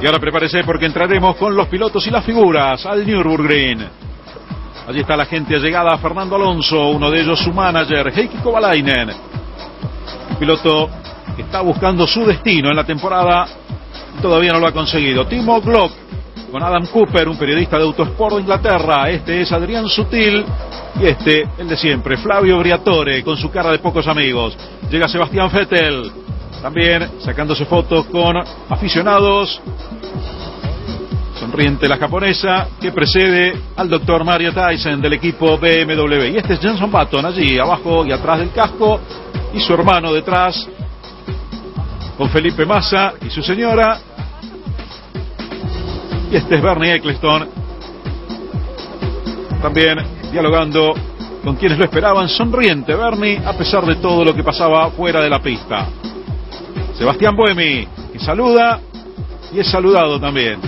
Y ahora prepárese porque entraremos con los pilotos y las figuras al Nürburgring. Allí está la gente allegada a Fernando Alonso, uno de ellos su manager, Heikki Kovalainen. Un piloto que está buscando su destino en la temporada y todavía no lo ha conseguido. Timo Glock con Adam Cooper, un periodista de Autosport de Inglaterra. Este es Adrián Sutil y este, el de siempre, Flavio Briatore, con su cara de pocos amigos. Llega Sebastián Vettel, también sacándose fotos con aficionados. Sonriente la japonesa que precede al doctor Mario Tyson del equipo BMW. Y este es Jenson Button allí abajo y atrás del casco, y su hermano detrás con Felipe Massa y su señora. Y este es Bernie Ecclestone, también dialogando con quienes lo esperaban. Sonriente Bernie a pesar de todo lo que pasaba fuera de la pista. Sebastián Buemi, que saluda y es saludado también.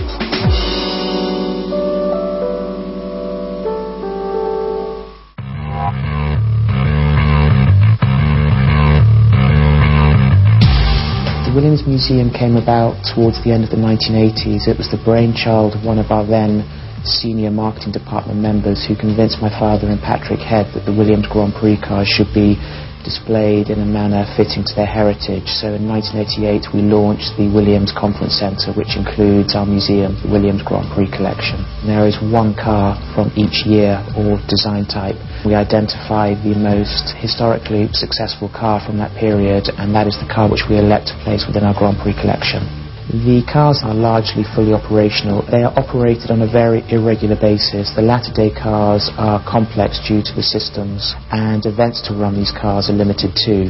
The Williams Museum came about towards the end of the 1980s. It was the brainchild of one of our then senior marketing department members who convinced my father and Patrick Head that the Williams Grand Prix cars should be displayed in a manner fitting to their heritage. So in 1988 we launched the Williams Conference Centre, which includes our museum, the Williams Grand Prix collection. And there is one car from each year or design type. We identify the most historically successful car from that period, and that is the car which we elect to place within our Grand Prix collection. The cars are largely fully operational. They are operated on a very irregular basis. The latter-day cars are complex due to the systems, and events to run these cars are limited too.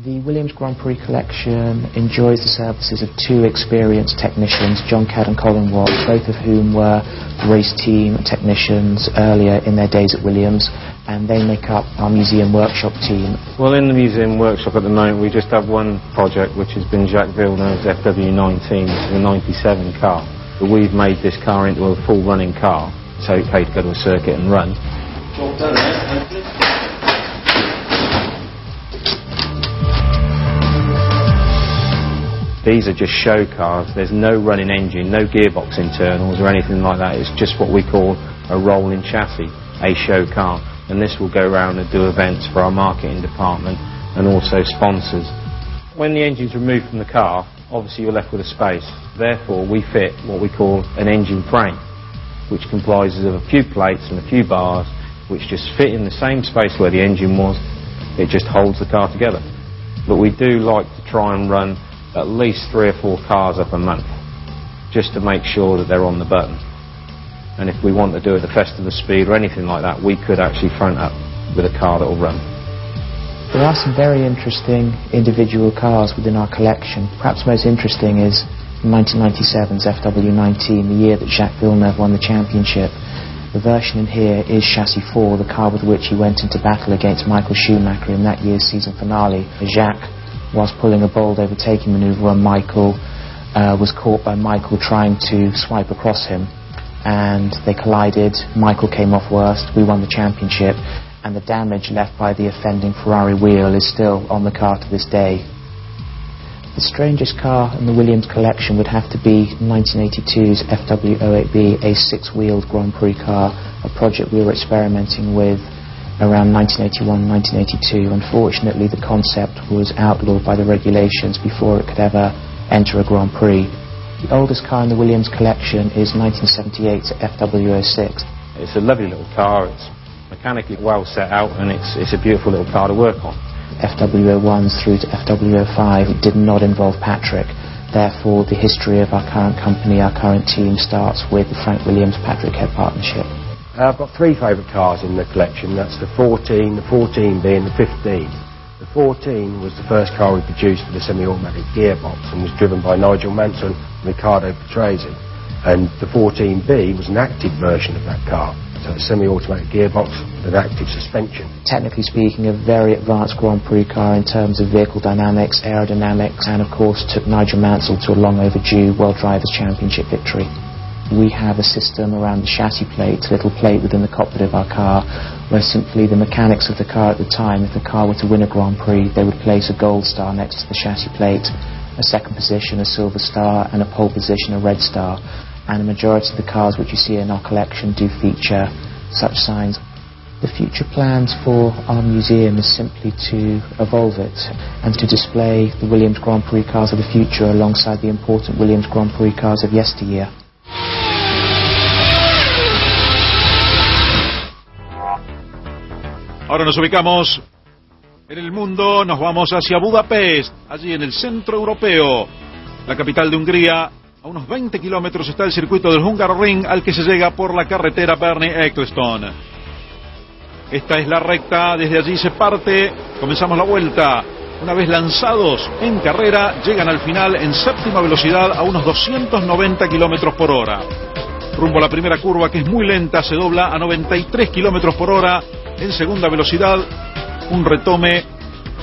The Williams Grand Prix collection enjoys the services of two experienced technicians, John Cadd and Colin Watt, both of whom were race team technicians earlier in their days at Williams, and they make up our museum workshop team. Well, in the museum workshop at the moment we just have one project, which has been Jacques Villeneuve's FW19, which is a 97 car. But we've made this car into a full running car, so it paid to go to a circuit and run. Well done, These are just show cars. There's no running engine, no gearbox internals or anything like that. It's just what we call a rolling chassis, a show car. And this will go around and do events for our marketing department and also sponsors. When the engine's removed from the car, obviously you're left with a space. Therefore, we fit what we call an engine frame, which comprises of a few plates and a few bars, which just fit in the same space where the engine was. It just holds the car together. But we do like to try and run at least 3 or 4 cars up a month, just to make sure that they're on the button. And if we want to do it at the Festival of Speed or anything like that, we could actually front up with a car that will run. There are some very interesting individual cars within our collection. Perhaps most interesting is 1997's FW19, the year that Jacques Villeneuve won the championship. The version in here is Chassis 4, the car with which he went into battle against Michael Schumacher in that year's season finale. Jacques was pulling a bold overtaking manoeuvre on Michael, was caught by Michael trying to swipe across him, and they collided. Michael came off worst, we won the championship, and the damage left by the offending Ferrari wheel is still on the car to this day. The strangest car in the Williams collection would have to be 1982's FW08B, a 6-wheeled Grand Prix car, a project we were experimenting with around 1981-1982. Unfortunately, the concept was outlawed by the regulations before it could ever enter a Grand Prix. The oldest car in the Williams collection is 1978's FW06. It's a lovely little car, it's mechanically well set out, and it's a beautiful little car to work on. FW01s through to FW05 did not involve Patrick. Therefore, the history of our current company, our current team, starts with the Frank Williams-Patrick Head partnership. I've got 3 favourite cars in the collection. That's the 14, the 14B and the 15. The 14 was the first car we produced with a semi-automatic gearbox and was driven by Nigel Mansell and Riccardo Patrese. And the 14B was an active version of that car, so a semi-automatic gearbox with active suspension. Technically speaking, a very advanced Grand Prix car in terms of vehicle dynamics, aerodynamics, and of course took Nigel Mansell to a long overdue World Drivers' Championship victory. We have a system around the chassis plate, a little plate within the cockpit of our car, where simply the mechanics of the car at the time, if the car were to win a Grand Prix, they would place a gold star next to the chassis plate, a second position, a silver star, and a pole position, a red star. And the majority of the cars which you see in our collection do feature such signs. The future plans for our museum is simply to evolve it and to display the Williams Grand Prix cars of the future alongside the important Williams Grand Prix cars of yesteryear. Ahora nos ubicamos en el mundo, nos vamos hacia Budapest, allí en el centro europeo, la capital de Hungría. A unos 20 kilómetros está el circuito del Hungaroring, al que se llega por la carretera Bernay-Eccleston. Esta es la recta, desde allí se parte, comenzamos la vuelta. Una vez lanzados en carrera, llegan al final en séptima velocidad a unos 290 kilómetros por hora. Rumbo a la primera curva, que es muy lenta, se dobla a 93 kilómetros por hora. En segunda velocidad, un retome,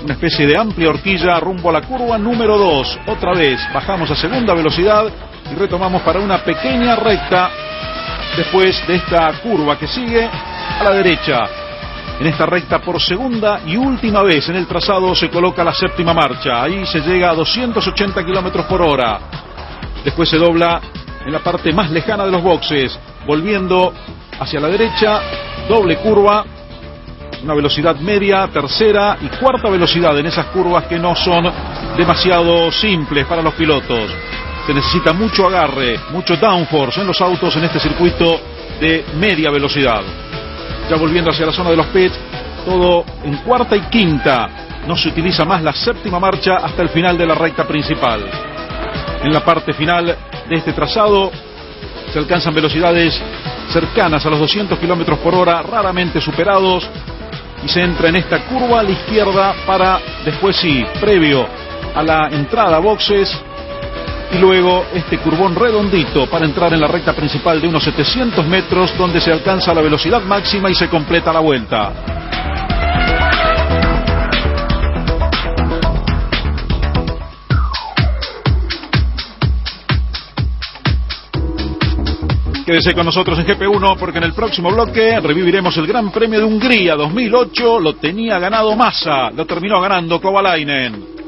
una especie de amplia horquilla rumbo a la curva número 2. Otra vez bajamos a segunda velocidad y retomamos para una pequeña recta después de esta curva que sigue a la derecha. En esta recta, por segunda y última vez en el trazado, se coloca la séptima marcha. Ahí se llega a 280 kilómetros por hora. Después se dobla en la parte más lejana de los boxes, volviendo hacia la derecha, doble curva, una velocidad media, tercera y cuarta velocidad en esas curvas que no son demasiado simples para los pilotos. Se necesita mucho agarre, mucho downforce en los autos en este circuito de media velocidad. Ya volviendo hacia la zona de los pits, todo en cuarta y quinta. No se utiliza más la séptima marcha hasta el final de la recta principal. En la parte final de este trazado se alcanzan velocidades cercanas a los 200 kilómetros por hora, raramente superados, y se entra en esta curva a la izquierda para después, sí, previo a la entrada a boxes, y luego este curvón redondito para entrar en la recta principal de unos 700 metros, donde se alcanza la velocidad máxima y se completa la vuelta. Quédese con nosotros en GP1, porque en el próximo bloque reviviremos el Gran Premio de Hungría 2008. Lo tenía ganado Massa, lo terminó ganando Kovalainen.